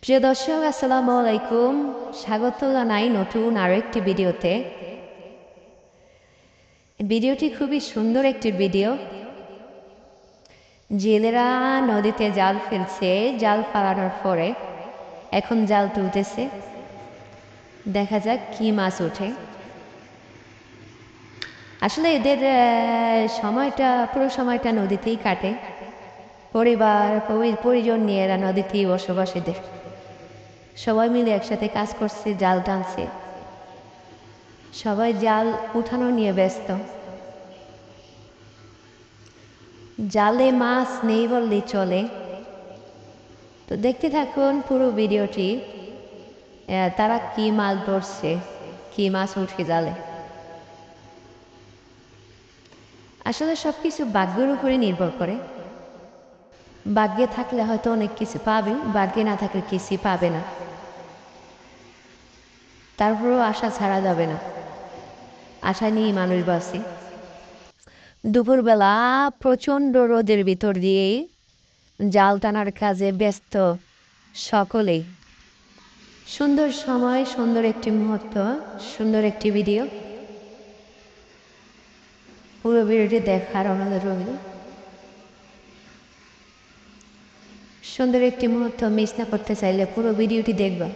প্রিয় দর্শক, আসসালামু আলাইকুম। স্বাগত জানাই নতুন আরও একটি ভিডিওতে। ভিডিওটি খুবই সুন্দর একটি ভিডিও। জেলেরা নদীতে জাল ফেলছে, জাল ফালানোর পরে এখন জাল তুলতেছে। দেখা যাক কি মাছ ওঠে। আসলে এদের পুরো সময়টা নদীতেই কাটে। পরিজন নিয়ে এরা নদীতেই বসবাস। এদের সবাই মিলে একসাথে কাজ করছে, জাল টানছে। সবাই জাল উঠানো নিয়ে ব্যস্ত। জালে মাছ নেই বললেই চলে। তো দেখতে থাকুন পুরো ভিডিওটি। তারা কি মাছ ধরছে, কি মাছ উঠে জালে। আসলে সবকিছু ভাগ্যের উপরে নির্ভর করে। ভাগ্যে থাকলে হয়তো অনেক কিছু পাবে, ভাগ্যে না থাকলে কিছুই পাবে না। তারপরেও আশা ছাড়া যাবে না, আশা নিয়ে মানুষ বাঁচে। দুপুরবেলা প্রচণ্ড রোদের ভিতর দিয়ে জাল টানার কাজে ব্যস্ত সকলেই। সুন্দর সময়, সুন্দর একটি মুহূর্ত, সুন্দর একটি ভিডিও। পুরো ভিডিওটি দেখার অনুরোধ রইল। সুন্দর একটি মুহূর্ত মিস না করতে চাইলে পুরো ভিডিওটি দেখবা।